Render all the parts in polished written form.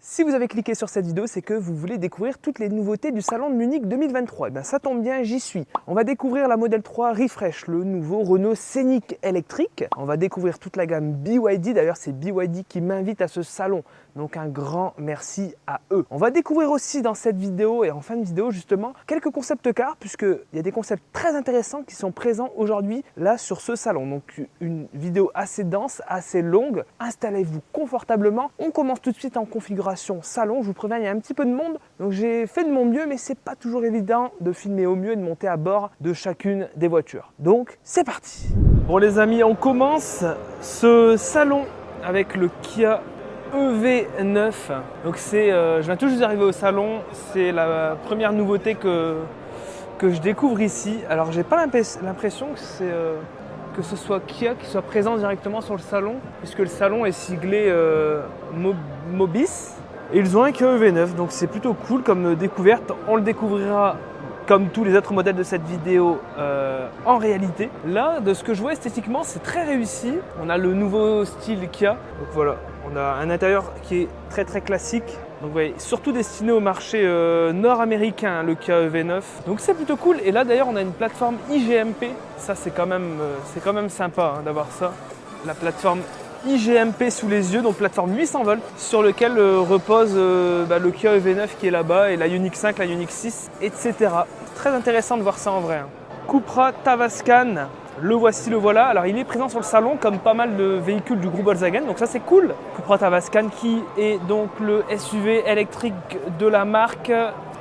Si vous avez cliqué sur cette vidéo, c'est que vous voulez découvrir toutes les nouveautés du salon de Munich 2023. Et bien ça tombe bien, j'y suis. On va découvrir la Model 3 Refresh, le nouveau Renault Scénic électrique. On va découvrir toute la gamme BYD. D'ailleurs, c'est BYD qui m'invite à ce salon. Donc un grand merci à eux. On va découvrir aussi dans cette vidéo et en fin de vidéo justement quelques concept cars, puisqu'il y a des concepts très intéressants qui sont présents aujourd'hui là sur ce salon. Donc une vidéo assez dense, assez longue. Installez-vous confortablement. On commence tout de suite en configuration salon. Je vous préviens, il y a un petit peu de monde. Donc j'ai fait de mon mieux, mais c'est pas toujours évident de filmer au mieux et de monter à bord de chacune des voitures. Donc c'est parti. Bon les amis, on commence ce salon avec le Kia EV9. Donc je viens tout juste d'arriver au salon, c'est la première nouveauté que je découvre ici. Alors j'ai pas l'impression que ce soit Kia qui soit présent directement sur le salon, puisque le salon est siglé Mobis et ils ont un Kia EV9, donc c'est plutôt cool comme découverte. On le découvrira comme tous les autres modèles de cette vidéo en réalité. Là, de ce que je vois esthétiquement, c'est très réussi. On a le nouveau style Kia. Donc voilà, on a un intérieur qui est très classique. Donc vous voyez, surtout destiné au marché nord-américain, le Kia EV9. Donc c'est plutôt cool. Et là d'ailleurs, on a une plateforme IGMP. Ça c'est quand même sympa d'avoir ça. La plateforme IGMP sous les yeux, donc plateforme 800 volts, sur lequel repose le Kia EV9 qui est là-bas, et la Ioniq 5, la Ioniq 6, etc. Très intéressant de voir ça en vrai. Cupra Tavascan, le voici, le voilà. Alors il est présent sur le salon comme pas mal de véhicules du groupe Volkswagen, donc ça c'est cool. Cupra Tavascan qui est donc le SUV électrique de la marque.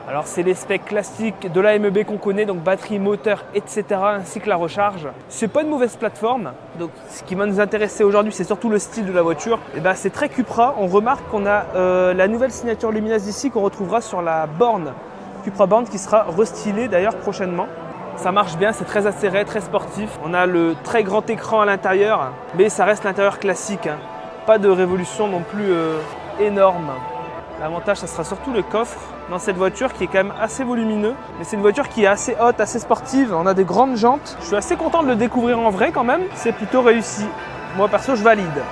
Alors c'est les specs classiques de la MEB qu'on connaît, donc batterie, moteur, etc. ainsi que la recharge. C'est pas une mauvaise plateforme. Donc ce qui va nous intéresser aujourd'hui, c'est surtout le style de la voiture. Et ben, c'est très Cupra. On remarque qu'on a la nouvelle signature lumineuse ici qu'on retrouvera sur la borne Cupra Born qui sera restylée d'ailleurs prochainement. Ça marche bien, c'est très acéré, très sportif. On a le très grand écran à l'intérieur, mais ça reste l'intérieur classique. Pas de révolution non plus énorme. L'avantage, ça sera surtout le coffre dans cette voiture qui est quand même assez volumineux. Mais c'est une voiture qui est assez haute, assez sportive. On a des grandes jantes. Je suis assez content de le découvrir en vrai quand même. C'est plutôt réussi. Moi perso, je valide.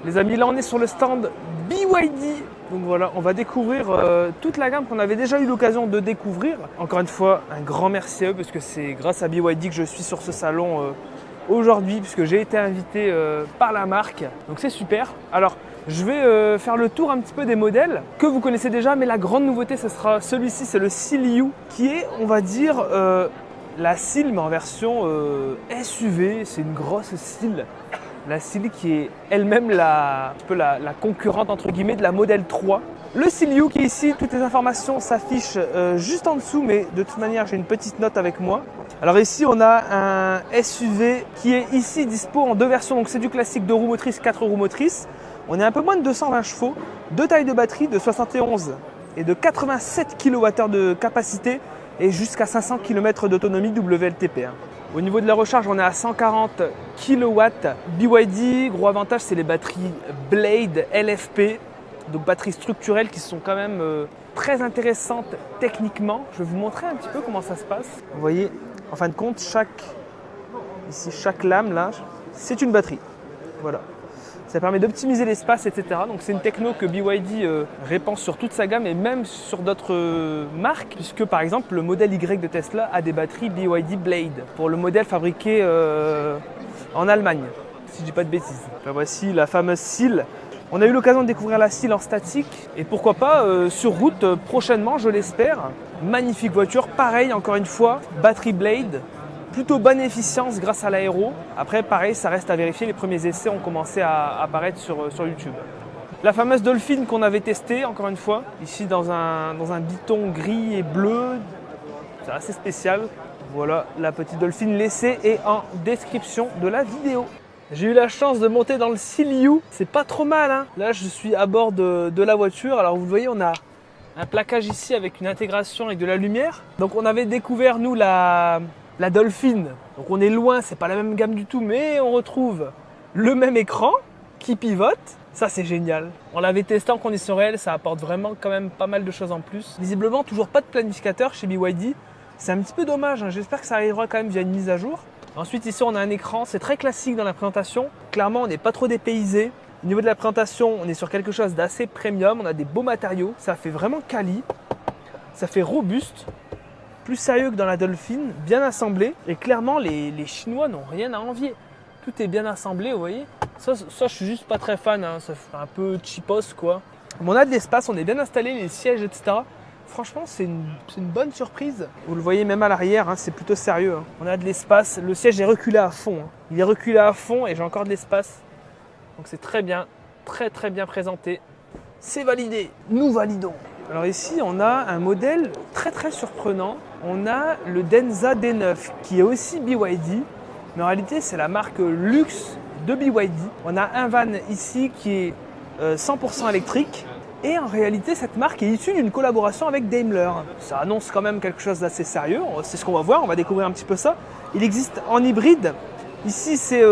Les amis, là on est sur le stand BYD. Donc voilà, on va découvrir toute la gamme qu'on avait déjà eu l'occasion de découvrir. Encore une fois, un grand merci à eux parce que c'est grâce à BYD que je suis sur ce salon aujourd'hui, puisque j'ai été invité par la marque. Donc c'est super. Alors, je vais faire le tour un petit peu des modèles que vous connaissez déjà, mais la grande nouveauté, ce sera celui-ci, c'est le Seal U, qui est, on va dire, la Seal, mais en version SUV. C'est une grosse Seal. La Seal qui est elle-même la concurrente, entre guillemets, de la Model 3. Le Seal U qui est ici, toutes les informations s'affichent juste en dessous, mais de toute manière, j'ai une petite note avec moi. Alors ici, on a un SUV qui est ici dispo en deux versions. Donc c'est du classique 2 roues motrices, 4 roues motrices. On est un peu moins de 220 chevaux, deux tailles de batterie de 71 et de 87 kWh de capacité et jusqu'à 500 km d'autonomie WLTP. Au niveau de la recharge, on est à 140 kW. BYD, gros avantage, c'est les batteries Blade LFP, donc batteries structurelles qui sont quand même très intéressantes techniquement. Je vais vous montrer un petit peu comment ça se passe. Vous voyez, en fin de compte, chaque lame là, c'est une batterie. Voilà. Ça permet d'optimiser l'espace, etc. Donc c'est une techno que BYD répand sur toute sa gamme et même sur d'autres marques, puisque par exemple le modèle Y de Tesla a des batteries BYD Blade pour le modèle fabriqué en Allemagne, si je dis pas de bêtises. Là voici la fameuse Seal. On a eu l'occasion de découvrir la Seal en statique et pourquoi pas sur route prochainement, je l'espère. Magnifique voiture, pareil encore une fois, batterie Blade. Plutôt bonne efficience grâce à l'aéro. Après, pareil, ça reste à vérifier. Les premiers essais ont commencé à apparaître sur YouTube. La fameuse Dolphin qu'on avait testée, encore une fois, ici dans un biton gris et bleu. C'est assez spécial. Voilà la petite Dolphin. L'essai est en description de la vidéo. J'ai eu la chance de monter dans le Seal U. C'est pas trop mal, hein. Là, je suis à bord de la voiture. Alors, vous le voyez, on a un plaquage ici avec une intégration avec de la lumière. Donc, on avait découvert, nous, la Dolphin, donc on est loin, c'est pas la même gamme du tout, mais on retrouve le même écran qui pivote. Ça c'est génial. On l'avait testé en conditions réelles, ça apporte vraiment quand même pas mal de choses en plus. Visiblement toujours pas de planificateur chez BYD. C'est un petit peu dommage, hein. J'espère que ça arrivera quand même via une mise à jour. Ensuite ici on a un écran, c'est très classique dans la présentation. Clairement on n'est pas trop dépaysé. Au niveau de la présentation, on est sur quelque chose d'assez premium, on a des beaux matériaux, ça fait vraiment quali, ça fait robuste, plus sérieux que dans la Dolphin, bien assemblé. Et clairement, les Chinois n'ont rien à envier. Tout est bien assemblé, vous voyez. Ça, je suis juste pas très fan, hein. Ça fait un peu cheapos quoi. Mais on a de l'espace, on est bien installé, les sièges, etc. Franchement, c'est une bonne surprise. Vous le voyez même à l'arrière, hein, c'est plutôt sérieux. Hein. On a de l'espace, le siège est reculé à fond. Hein. Il est reculé à fond et j'ai encore de l'espace. Donc c'est très bien présenté. C'est validé, nous validons. Alors ici, on a un modèle très surprenant. On a le Denza D9 qui est aussi BYD. Mais en réalité, c'est la marque luxe de BYD. On a un van ici qui est 100% électrique. Et en réalité, cette marque est issue d'une collaboration avec Daimler. Ça annonce quand même quelque chose d'assez sérieux. C'est ce qu'on va voir, on va découvrir un petit peu ça. Il existe en hybride. Ici, c'est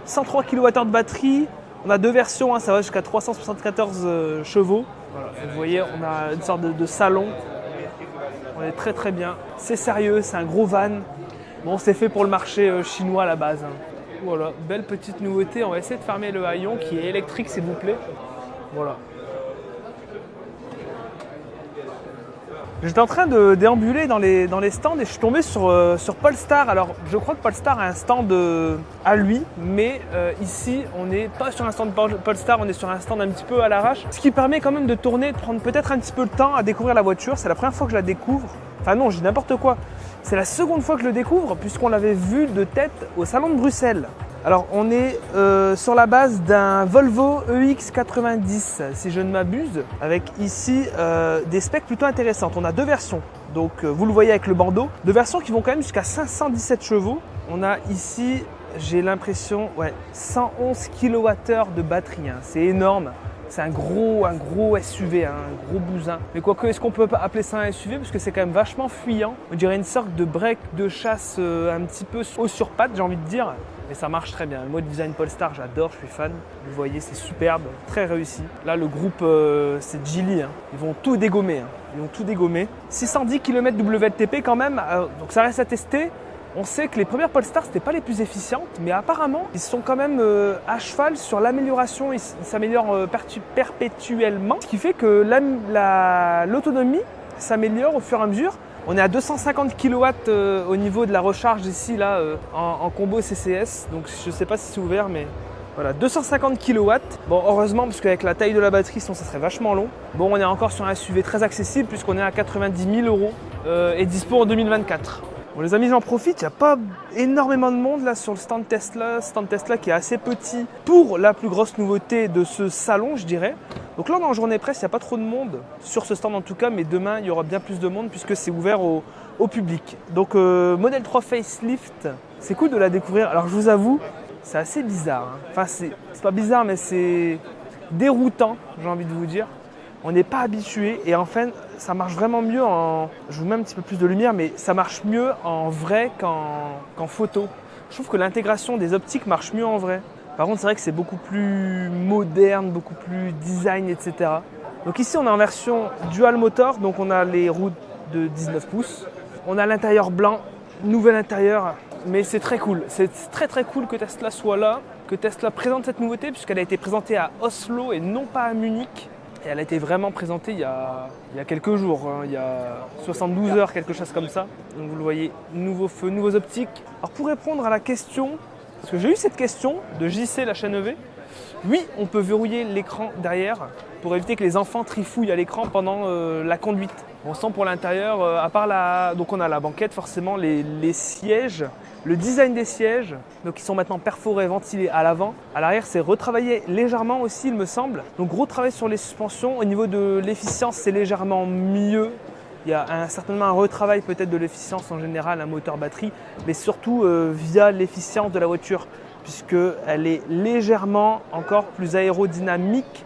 103 kWh de batterie. On a deux versions, hein, ça va jusqu'à 374 chevaux. Voilà, vous voyez, on a une sorte de salon. On est très bien. C'est sérieux, c'est un gros van. Bon, c'est fait pour le marché chinois à la base. Hein. Voilà, belle petite nouveauté. On va essayer de fermer le haillon qui est électrique, s'il vous plaît. Voilà. J'étais en train de déambuler dans les stands et je suis tombé sur Polestar. Alors, je crois que Polestar a un stand à lui, mais ici, on n'est pas sur un stand de Polestar, on est sur un stand un petit peu à l'arrache. Ce qui permet quand même de tourner, de prendre peut-être un petit peu de temps à découvrir la voiture. C'est la première fois que je la découvre. Enfin non, je dis n'importe quoi. C'est la seconde fois que je le découvre puisqu'on l'avait vu de tête au salon de Bruxelles. Alors on est sur la base d'un Volvo EX90 si je ne m'abuse, avec ici des specs plutôt intéressantes. On a deux versions, donc vous le voyez avec le bandeau, deux versions qui vont quand même jusqu'à 517 chevaux. On a ici, j'ai l'impression, 111 kWh de batterie, hein. C'est énorme. C'est un gros SUV, hein, un gros bousin. Mais quoique, est-ce qu'on peut appeler ça un SUV? Parce que c'est quand même vachement fuyant. On dirait une sorte de break de chasse un petit peu haut sur pattes, j'ai envie de dire. Mais ça marche très bien. Le mode design Polestar, j'adore, je suis fan. Vous voyez, c'est superbe, très réussi. Là, le groupe, c'est Geely. Hein. Ils vont tout dégommer. Hein. Ils vont tout dégommer. 610 km WLTP quand même, donc ça reste à tester. On sait que les premières Polestar, c'était pas les plus efficientes, mais apparemment, ils sont quand même à cheval sur l'amélioration. Ils s'améliorent perpétuellement, ce qui fait que l'autonomie s'améliore au fur et à mesure. On est à 250 kW au niveau de la recharge ici, là, en combo CCS. Donc je ne sais pas si c'est ouvert, mais voilà, 250 kW. Bon, heureusement, parce qu'avec la taille de la batterie, sinon ça serait vachement long. Bon, on est encore sur un SUV très accessible, puisqu'on est à 90 000 € et dispo en 2024. Bon les amis, j'en profite, il n'y a pas énormément de monde là sur le stand Tesla qui est assez petit pour la plus grosse nouveauté de ce salon, je dirais. Donc là on est en journée presse, il n'y a pas trop de monde sur ce stand en tout cas, mais demain il y aura bien plus de monde puisque c'est ouvert au public. Donc Model 3 Facelift, c'est cool de la découvrir. Alors je vous avoue, c'est assez bizarre, hein. Enfin c'est pas bizarre mais c'est déroutant, j'ai envie de vous dire. On n'est pas habitué et enfin ça marche vraiment mieux je vous mets un petit peu plus de lumière, mais ça marche mieux en vrai qu'en photo. Je trouve que l'intégration des optiques marche mieux en vrai. Par contre c'est vrai que c'est beaucoup plus moderne, beaucoup plus design, etc. Donc ici on est en version dual motor, donc on a les roues de 19 pouces. On a l'intérieur blanc, nouvel intérieur, mais c'est très cool. C'est très cool que Tesla soit là, que Tesla présente cette nouveauté puisqu'elle a été présentée à Oslo et non pas à Munich. Et elle a été vraiment présentée il y a quelques jours, hein, il y a 72 heures, quelque chose comme ça. Donc vous le voyez, nouveaux feux, nouveaux optiques. Alors pour répondre à la question, parce que j'ai eu cette question de JC la chaîne EV, oui, on peut verrouiller l'écran derrière pour éviter que les enfants trifouillent à l'écran pendant la conduite. On sent pour l'intérieur, à part donc on a la banquette, forcément les sièges, le design des sièges, donc ils sont maintenant perforés, ventilés à l'avant. À l'arrière, c'est retravaillé légèrement aussi, il me semble. Donc gros travail sur les suspensions. Au niveau de l'efficience, c'est légèrement mieux. Il y a certainement un retravail peut-être de l'efficience en général, un moteur batterie, mais surtout via l'efficience de la voiture, puisqu'elle est légèrement encore plus aérodynamique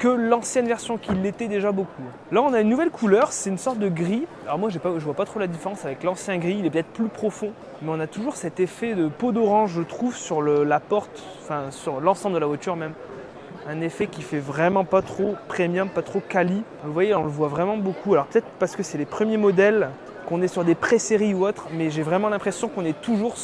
que l'ancienne version qui l'était déjà beaucoup. Là on a une nouvelle couleur, c'est une sorte de gris. Alors moi je vois pas trop la différence avec l'ancien gris, il est peut-être plus profond, mais on a toujours cet effet de peau d'orange je trouve sur la porte, enfin sur l'ensemble de la voiture même. Un effet qui fait vraiment pas trop premium, pas trop quali. Vous voyez, on le voit vraiment beaucoup. Alors peut-être parce que c'est les premiers modèles, qu'on est sur des pré-séries ou autres, mais j'ai vraiment l'impression qu'on est toujours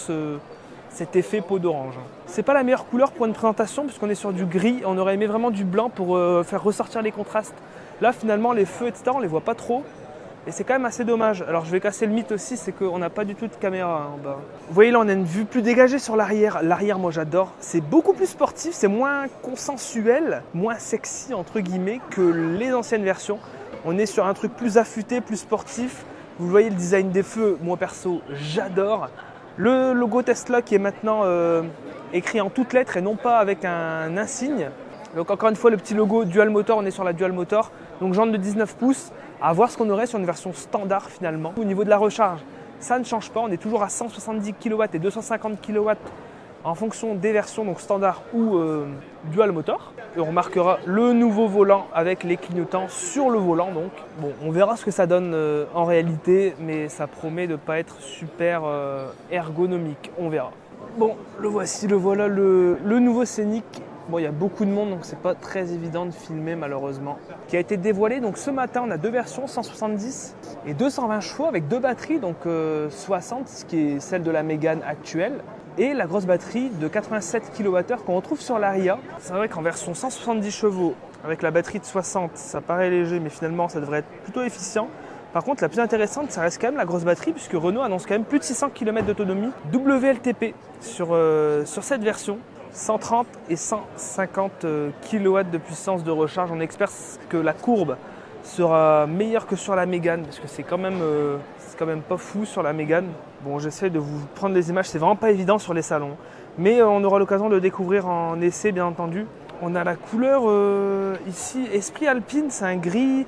cet effet peau d'orange. C'est pas la meilleure couleur pour une présentation puisqu'on est sur du gris, on aurait aimé vraiment du blanc pour faire ressortir les contrastes. Là finalement les feux etc on les voit pas trop et c'est quand même assez dommage. Alors je vais casser le mythe aussi, c'est qu'on n'a pas du tout de caméra en bas. Vous voyez là on a une vue plus dégagée sur l'arrière. L'arrière moi j'adore, c'est beaucoup plus sportif, c'est moins consensuel, moins sexy entre guillemets que les anciennes versions. On est sur un truc plus affûté, plus sportif. Vous voyez le design des feux, moi perso j'adore. Le logo Tesla qui est maintenant écrit en toutes lettres et non pas avec un insigne. Donc encore une fois le petit logo Dual Motor, on est sur la Dual Motor. Donc jante de 19 pouces, à voir ce qu'on aurait sur une version standard finalement. Au niveau de la recharge, ça ne change pas, on est toujours à 170 kW et 250 kW en fonction des versions, donc standard ou Dual Motor. Et on remarquera le nouveau volant avec les clignotants sur le volant. Donc bon, on verra ce que ça donne en réalité, mais ça promet de ne pas être super ergonomique, on verra. Bon, le voici, le voilà, le nouveau Scénic. Bon, il y a beaucoup de monde, donc c'est pas très évident de filmer malheureusement. Qui a été dévoilé, donc ce matin on a deux versions, 170 et 220 chevaux avec deux batteries, donc 60, ce qui est celle de la Mégane actuelle. Et la grosse batterie de 87 kWh qu'on retrouve sur l'Aria. C'est vrai qu'en version 170 chevaux, avec la batterie de 60, ça paraît léger, mais finalement ça devrait être plutôt efficient. Par contre, la plus intéressante, ça reste quand même la grosse batterie, puisque Renault annonce quand même plus de 600 km d'autonomie WLTP sur cette version. 130 et 150 kW de puissance de recharge. On espère que la courbe sera meilleure que sur la Mégane, parce que c'est quand même pas fou sur la Mégane. Bon, j'essaie de vous prendre les images, c'est vraiment pas évident sur les salons. Mais on aura l'occasion de le découvrir en essai, bien entendu. On a la couleur ici, Esprit Alpine, c'est un gris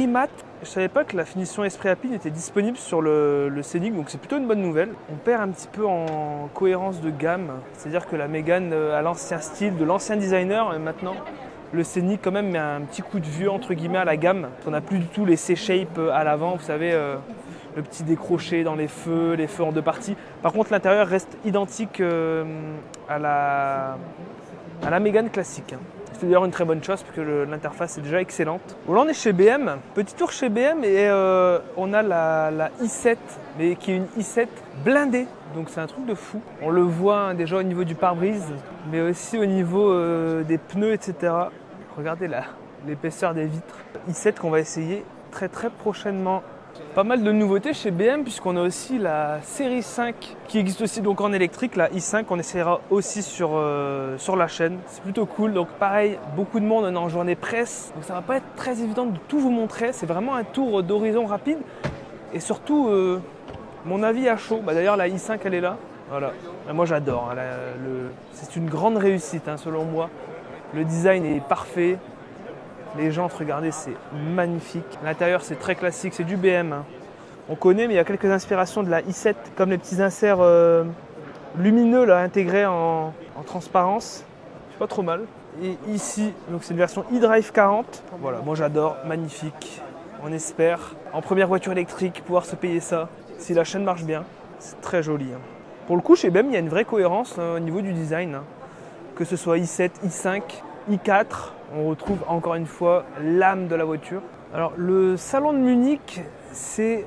mat. Je ne savais pas que la finition Esprit Alpine était disponible sur le Scénic, donc c'est plutôt une bonne nouvelle. On perd un petit peu en cohérence de gamme, c'est-à-dire que la Mégane a l'ancien style de l'ancien designer, et maintenant le Scénic quand même met un petit coup de vieux entre guillemets à la gamme. On n'a plus du tout les C-shape à l'avant, vous savez, le petit décroché dans les feux en deux parties. Par contre l'intérieur reste identique à la Mégane classique. C'est d'ailleurs une très bonne chose parce que l'interface est déjà excellente. Bon, là on est chez BM, petit tour chez BM et on a la i7, mais qui est une i7 blindée. Donc c'est un truc de fou. On le voit déjà au niveau du pare-brise, mais aussi au niveau des pneus, etc. Regardez là, l'épaisseur des vitres. i7 qu'on va essayer très prochainement. Pas mal de nouveautés chez BM puisqu'on a aussi la série 5 qui existe aussi donc en électrique, la i5 on essaiera aussi sur la chaîne. C'est plutôt cool, donc pareil, beaucoup de monde, on est en journée presse, donc ça va pas être très évident de tout vous montrer, c'est vraiment un tour d'horizon rapide et surtout mon avis à chaud. D'ailleurs la i5 elle est là, voilà. Moi j'adore, hein, c'est une grande réussite hein, selon moi, le design est parfait. Les jantes, regardez, c'est magnifique. L'intérieur, c'est très classique, c'est du BM. Hein. On connaît, mais il y a quelques inspirations de la i7, comme les petits inserts lumineux là, intégrés en transparence. C'est pas trop mal. Et ici, donc c'est une version eDrive 40. Voilà, moi j'adore, magnifique. On espère, en première voiture électrique, pouvoir se payer ça, si la chaîne marche bien. C'est très joli. Hein. Pour le coup, chez BM, il y a une vraie cohérence au niveau du design. Hein. Que ce soit i7, i5, i4, on retrouve encore une fois l'âme de la voiture. Alors le salon de Munich, c'est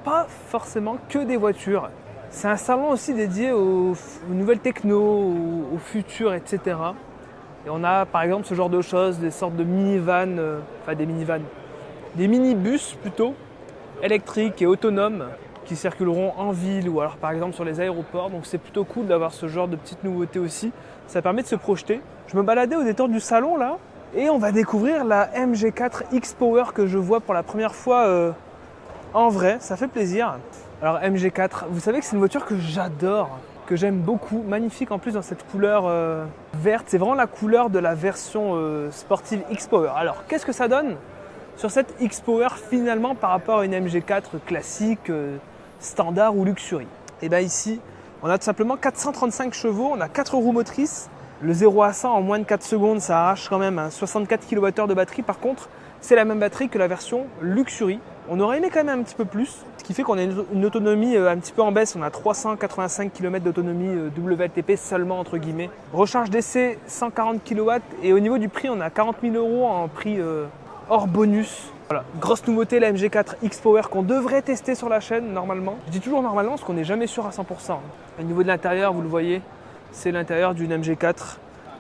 pas forcément que des voitures. C'est un salon aussi dédié aux nouvelles techno, au futur, etc. Et on a par exemple ce genre de choses, des sortes de minivans, des minibus plutôt, électriques et autonomes, qui circuleront en ville ou alors par exemple sur les aéroports. Donc c'est plutôt cool d'avoir ce genre de petites nouveautés aussi. Ça permet de se projeter. Je me baladais au détour du salon là et on va découvrir la MG4 X-Power que je vois pour la première fois en vrai. Ça fait plaisir. Alors MG4, vous savez que c'est une voiture que j'adore, que j'aime beaucoup. Magnifique en plus dans cette couleur verte. C'est vraiment la couleur de la version sportive X-Power. Alors qu'est-ce que ça donne sur cette X-Power finalement par rapport à une MG4 classique, standard ou luxury? Et bien ici, on a tout simplement 435 chevaux, on a 4 roues motrices. Le 0 à 100 en moins de 4 secondes, ça arrache quand même 64 kWh de batterie. Par contre, c'est la même batterie que la version luxury. On aurait aimé quand même un petit peu plus, ce qui fait qu'on a une autonomie un petit peu en baisse. On a 385 km d'autonomie WLTP seulement entre guillemets. Recharge d'essai 140 kW et au niveau du prix, on a 40 000 € en prix hors bonus. Voilà, grosse nouveauté, la MG4 X-Power qu'on devrait tester sur la chaîne normalement. Je dis toujours normalement parce qu'on n'est jamais sûr à 100%. Au niveau de l'intérieur, vous le voyez, c'est l'intérieur d'une MG4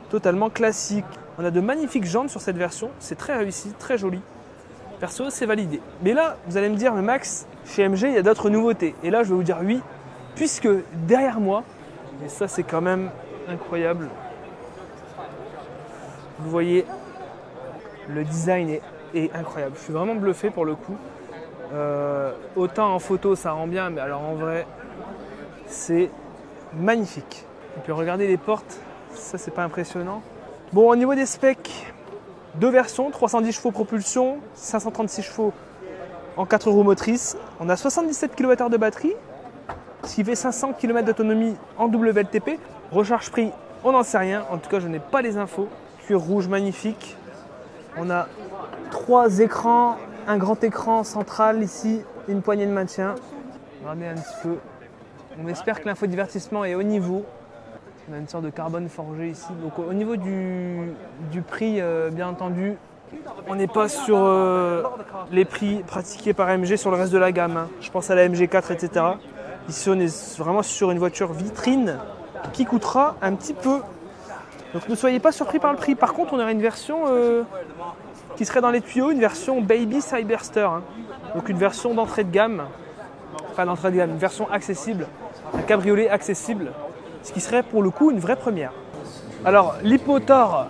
totalement classique. On a de magnifiques jantes sur cette version, c'est très réussi, très joli. Perso, c'est validé. Mais là, vous allez me dire, mais Max, chez MG, il y a d'autres nouveautés. Et là, je vais vous dire oui, puisque derrière moi, et ça c'est quand même incroyable, vous voyez, le design est incroyable. Je suis vraiment bluffé pour le coup. Autant en photo, ça rend bien, mais alors en vrai, c'est magnifique. Et puis regardez les portes, ça c'est pas impressionnant. Bon, au niveau des specs, deux versions, 310 chevaux propulsion, 536 chevaux en 4 roues motrices. On a 77 kWh de batterie, ce qui fait 500 km d'autonomie en WLTP. Recharge prix, on n'en sait rien. En tout cas, je n'ai pas les infos. Cuir rouge magnifique. On a 3 écrans, un grand écran central ici, une poignée de maintien. Regardez un petit peu. On espère que l'infodivertissement est au niveau. On a une sorte de carbone forgé ici. Donc au niveau du prix, bien entendu, on n'est pas sur les prix pratiqués par MG sur le reste de la gamme. Hein. Je pense à la MG4, etc. Ici, on est vraiment sur une voiture vitrine qui coûtera un petit peu. Donc ne soyez pas surpris par le prix. Par contre, on aurait une version qui serait dans les tuyaux, une version Baby Cyberster. Hein. Donc une version d'entrée de gamme. Enfin d'entrée de gamme, une version accessible. Un cabriolet accessible. Ce qui serait pour le coup une vraie première. Alors, Leapmotor,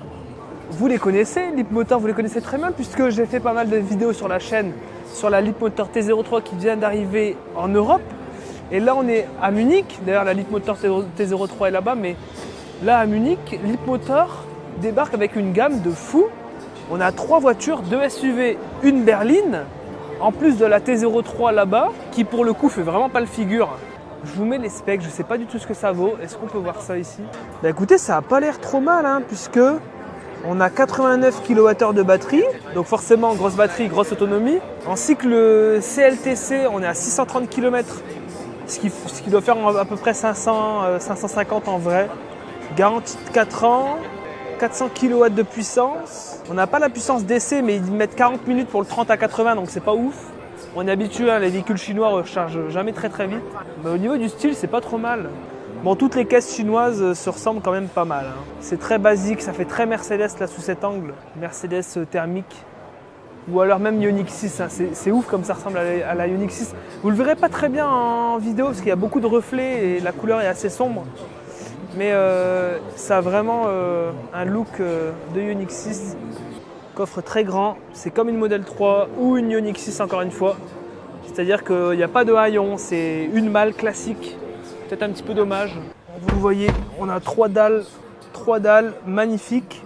vous les connaissez. Leapmotor, vous les connaissez très bien puisque j'ai fait pas mal de vidéos sur la chaîne sur la Leapmotor T03 qui vient d'arriver en Europe. Et là, on est à Munich. D'ailleurs, la Leapmotor T03 est là-bas. Mais là, à Munich, Leapmotor débarque avec une gamme de fou. On a 3 voitures, 2 SUV, une berline. En plus de la T03 là-bas, qui pour le coup fait vraiment pas le figure. Je vous mets les specs, je ne sais pas du tout ce que ça vaut. Est-ce qu'on peut voir ça ici? Bah écoutez, ça n'a pas l'air trop mal, hein, puisque on a 89 kWh de batterie, donc forcément grosse batterie, grosse autonomie. En cycle CLTC, on est à 630 km, ce qui doit faire à peu près 550 en vrai. Garantie de 4 ans, 400 kW de puissance. On n'a pas la puissance d'essai, mais ils mettent 40 minutes pour le 30 à 80, donc c'est pas ouf. On est habitué, hein, les véhicules chinois ne rechargent jamais très vite. Mais au niveau du style, c'est pas trop mal. Bon, toutes les caisses chinoises se ressemblent quand même pas mal. Hein. C'est très basique, ça fait très Mercedes là sous cet angle. Mercedes thermique. Ou alors même Ioniq 6. Hein. C'est ouf comme ça ressemble à la Ioniq 6. Vous le verrez pas très bien en vidéo parce qu'il y a beaucoup de reflets et la couleur est assez sombre. Mais ça a vraiment un look de Ioniq 6. Coffre très grand, c'est comme une Model 3 ou une Ioniq 6 encore une fois. C'est-à-dire qu'il n'y a pas de haillons, c'est une malle classique. Peut-être un petit peu dommage. Vous voyez, on a 3 dalles magnifiques.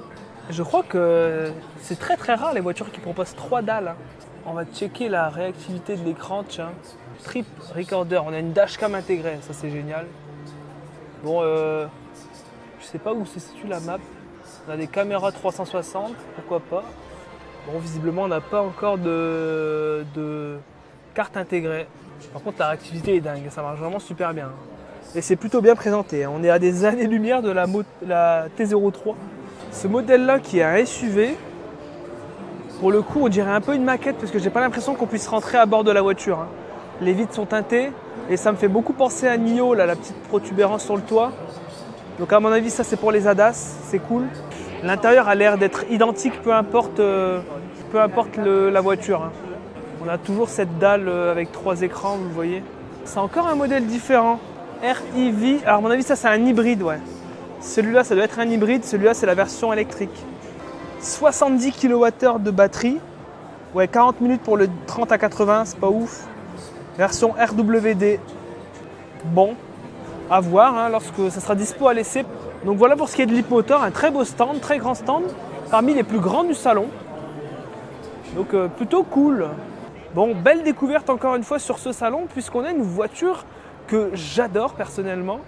Je crois que c'est très rare les voitures qui proposent 3 dalles. On va checker la réactivité de l'écran, tiens. Trip recorder, on a une dashcam intégrée, ça c'est génial. Bon, je sais pas où se situe la map. On a des caméras 360, pourquoi pas. Bon, visiblement, on n'a pas encore de carte intégrée. Par contre, la réactivité est dingue, ça marche vraiment super bien. Et c'est plutôt bien présenté. On est à des années-lumière de la T03. Ce modèle-là, qui est un SUV, pour le coup, on dirait un peu une maquette parce que j'ai pas l'impression qu'on puisse rentrer à bord de la voiture. Hein. Les vitres sont teintées et ça me fait beaucoup penser à NIO, là, la petite protubérance sur le toit. Donc à mon avis, ça c'est pour les ADAS, c'est cool. L'intérieur a l'air d'être identique, peu importe la voiture. Hein. On a toujours cette dalle avec 3 écrans, vous le voyez. C'est encore un modèle différent. REV, alors à mon avis ça c'est un hybride, ouais. Celui-là ça doit être un hybride, celui-là c'est la version électrique. 70 kWh de batterie. Ouais, 40 minutes pour le 30 à 80, c'est pas ouf. Version RWD. Bon, à voir hein, lorsque ça sera dispo à l'essai. Donc voilà pour ce qui est de Leapmotor, un très beau stand, très grand stand, parmi les plus grands du salon. Donc plutôt cool. Bon, belle découverte encore une fois sur ce salon, puisqu'on a une voiture que j'adore personnellement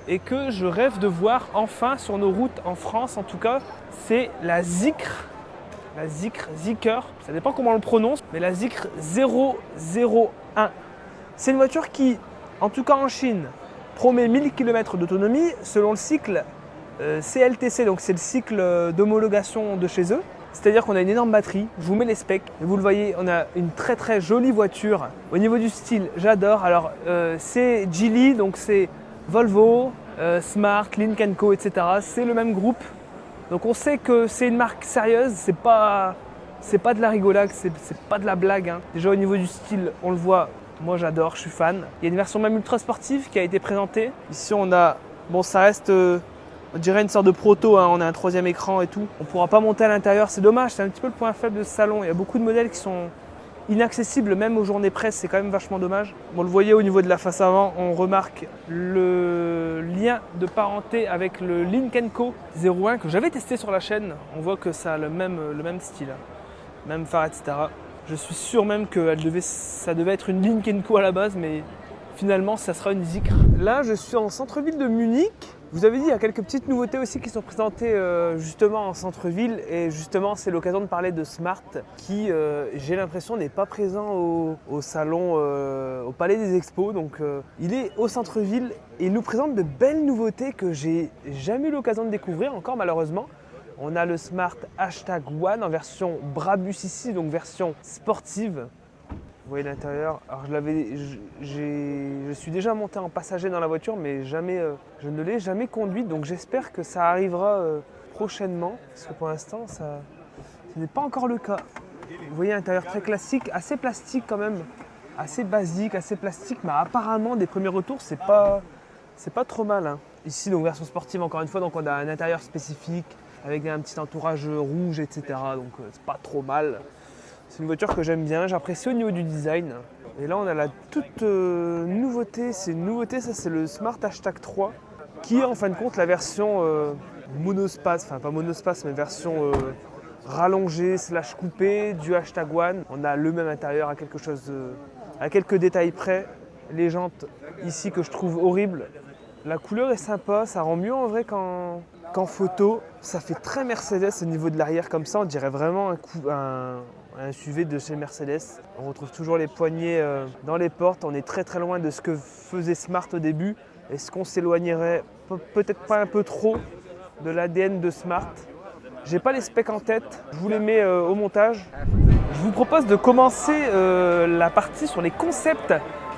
et que je rêve de voir enfin sur nos routes en France en tout cas. C'est la Zeekr. La Zeekr, ça dépend comment on le prononce, mais la Zeekr 001. C'est une voiture qui, en tout cas en Chine, promet 1000 km d'autonomie selon le cycle CLTC, donc c'est le cycle d'homologation de chez eux. C'est-à-dire qu'on a une énorme batterie, je vous mets les specs, et vous le voyez, on a une très très jolie voiture. Au niveau du style, j'adore. Alors c'est Geely, donc c'est Volvo, Smart, Lynk & Co, etc. C'est le même groupe. Donc on sait que c'est une marque sérieuse, c'est pas de la rigolade, c'est pas de la blague. Hein. Déjà au niveau du style, on le voit, moi j'adore, je suis fan. Il y a une version même ultra sportive qui a été présentée. Ici on a, bon ça reste, on dirait une sorte de proto, hein. On a un 3e écran et tout. On ne pourra pas monter à l'intérieur, c'est dommage, c'est un petit peu le point faible de ce salon. Il y a beaucoup de modèles qui sont inaccessibles, même aux journées presse, c'est quand même vachement dommage. Bon, le voyez au niveau de la face avant, on remarque le lien de parenté avec le Lynk & Co 01 que j'avais testé sur la chaîne. On voit que ça a le même style, même phare, etc. Je suis sûr même que ça devait être une Lynk & Co à la base, mais finalement ça sera une Zeekr. Là je suis en centre-ville de Munich. Vous avez dit, il y a quelques petites nouveautés aussi qui sont présentées justement en centre-ville, et justement c'est l'occasion de parler de Smart qui, j'ai l'impression, n'est pas présent au salon, au Palais des Expos. Donc il est au centre-ville et il nous présente de belles nouveautés que j'ai jamais eu l'occasion de découvrir encore malheureusement. On a le Smart #1 en version Brabus ici, donc version sportive. Vous voyez l'intérieur. Alors je suis déjà monté en passager dans la voiture, mais jamais, je ne l'ai jamais conduite. Donc j'espère que ça arrivera prochainement, parce que pour l'instant, ce n'est pas encore le cas. Vous voyez l'intérieur très classique, assez plastique quand même, assez basique, assez plastique, mais apparemment des premiers retours, c'est pas trop mal. Hein. Ici, donc version sportive encore une fois, donc on a un intérieur spécifique avec un petit entourage rouge, etc. Donc c'est pas trop mal. C'est une voiture que j'aime bien, j'apprécie au niveau du design. Et là on a la toute nouveauté, c'est une nouveauté, ça c'est le Smart #3 qui est en fin de compte la version monospace, enfin pas monospace mais version rallongée / coupée du #1. On a le même intérieur à quelques détails près. Les jantes ici que je trouve horribles. La couleur est sympa, ça rend mieux en vrai qu'en photo. Ça fait très Mercedes au niveau de l'arrière comme ça, on dirait vraiment un SUV de chez Mercedes. On retrouve toujours les poignées dans les portes. On est très très loin de ce que faisait Smart au début. Est-ce qu'on s'éloignerait peut-être pas un peu trop de l'ADN de Smart? J'ai pas les specs en tête, je vous les mets au montage. Je vous propose de commencer la partie sur les concepts.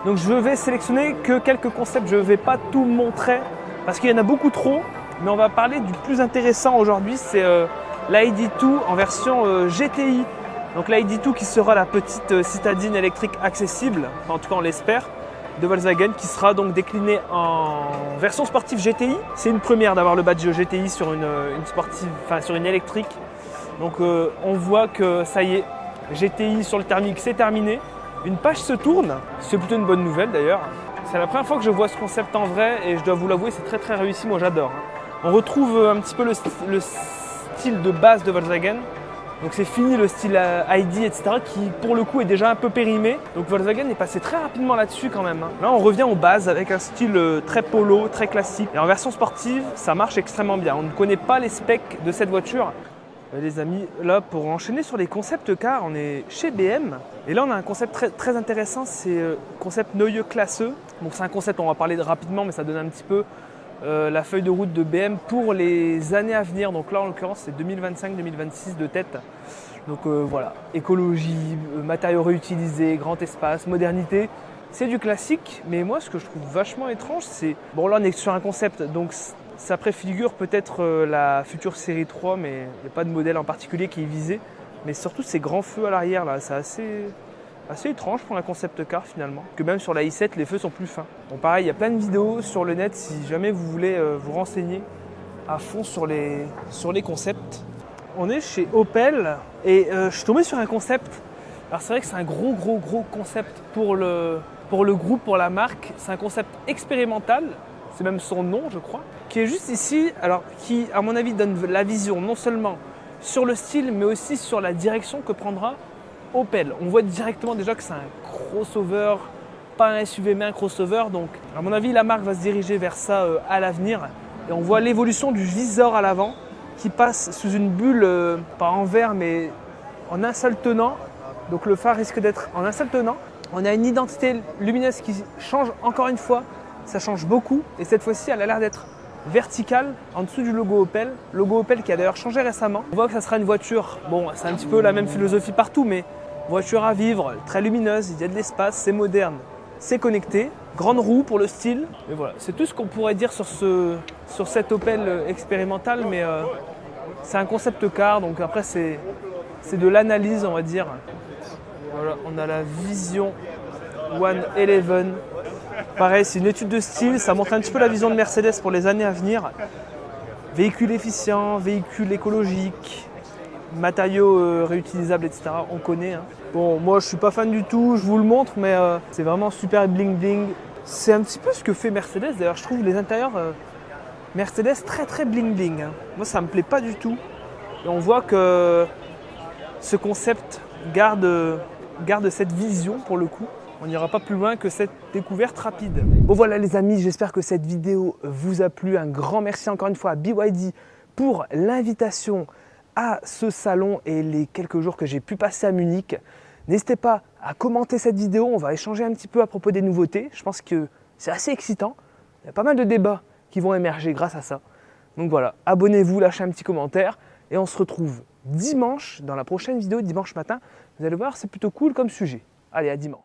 Donc je vais sélectionner que quelques concepts, je ne vais pas tout montrer parce qu'il y en a beaucoup trop. Mais on va parler du plus intéressant aujourd'hui, c'est l'ID2 en version GTI. Donc l'ID2 qui sera la petite citadine électrique accessible, enfin, en tout cas on l'espère, de Volkswagen, qui sera donc déclinée en version sportive GTI. C'est une première d'avoir le badge GTI sur une sportive, enfin sur une électrique. Donc on voit que ça y est, GTI sur le thermique c'est terminé. Une page se tourne, c'est plutôt une bonne nouvelle d'ailleurs. C'est la première fois que je vois ce concept en vrai et je dois vous l'avouer, c'est très très réussi, moi j'adore. On retrouve un petit peu le style de base de Volkswagen. Donc c'est fini le style ID, etc. qui pour le coup est déjà un peu périmé. Donc Volkswagen est passé très rapidement là-dessus quand même. Là on revient aux bases avec un style très polo, très classique. Et en version sportive, ça marche extrêmement bien. On ne connaît pas les specs de cette voiture. Les amis, là pour enchaîner sur les concepts cars, on est chez BM. Et là on a un concept très, très intéressant, c'est le concept Neue Klasse. Donc c'est un concept, on va parler rapidement, mais ça donne un petit peu la feuille de route de BM pour les années à venir. Donc là en l'occurrence c'est 2025-2026 de tête. Donc voilà, écologie, matériaux réutilisés, grand espace, modernité. C'est du classique, mais moi ce que je trouve vachement étrange, c'est... Bon là on est sur un concept, donc ça préfigure peut-être la future série 3, mais il n'y a pas de modèle en particulier qui est visé. Mais surtout ces grands feux à l'arrière là, c'est assez étrange pour un concept car finalement. Que même sur la i7, les feux sont plus fins. Bon pareil, il y a plein de vidéos sur le net si jamais vous voulez vous renseigner à fond sur les concepts. On est chez Opel et je suis tombé sur un concept. Alors c'est vrai que c'est un gros concept pour le groupe, pour la marque. C'est un concept expérimental, c'est même son nom je crois, qui est juste ici, alors qui à mon avis donne la vision non seulement sur le style mais aussi sur la direction que prendra Opel. On voit directement déjà que c'est un crossover, pas un SUV mais un crossover, donc à mon avis la marque va se diriger vers ça à l'avenir. Et on voit l'évolution du viseur à l'avant qui passe sous une bulle, pas en verre mais en un seul tenant. Donc le phare risque d'être en un seul tenant. On a une identité lumineuse qui change encore une fois, ça change beaucoup et cette fois-ci elle a l'air d'être verticale en dessous du logo Opel qui a d'ailleurs changé récemment. On voit que ça sera une voiture, bon c'est un petit peu la même philosophie partout, mais voiture à vivre, très lumineuse, il y a de l'espace, c'est moderne, c'est connecté, grande roue pour le style. Et voilà, c'est tout ce qu'on pourrait dire sur cette Opel expérimentale, mais c'est un concept car, donc après c'est de l'analyse on va dire. Voilà, on a la Vision 111. Pareil, c'est une étude de style, ça montre un petit peu la vision de Mercedes pour les années à venir. Véhicule efficient, véhicule écologique, matériaux réutilisables, etc. On connaît. Hein. Bon, moi je suis pas fan du tout, je vous le montre, mais c'est vraiment super bling bling. C'est un petit peu ce que fait Mercedes. D'ailleurs, je trouve les intérieurs Mercedes très très bling bling. Hein. Moi, ça me plaît pas du tout. Et on voit que ce concept garde cette vision pour le coup. On n'ira pas plus loin que cette découverte rapide. Bon voilà les amis, j'espère que cette vidéo vous a plu. Un grand merci encore une fois à BYD pour l'invitation à ce salon et les quelques jours que j'ai pu passer à Munich. N'hésitez pas à commenter cette vidéo, on va échanger un petit peu à propos des nouveautés. Je pense que c'est assez excitant. Il y a pas mal de débats qui vont émerger grâce à ça. Donc voilà, abonnez-vous, lâchez un petit commentaire et on se retrouve dimanche dans la prochaine vidéo, dimanche matin. Vous allez voir, c'est plutôt cool comme sujet. Allez, à dimanche.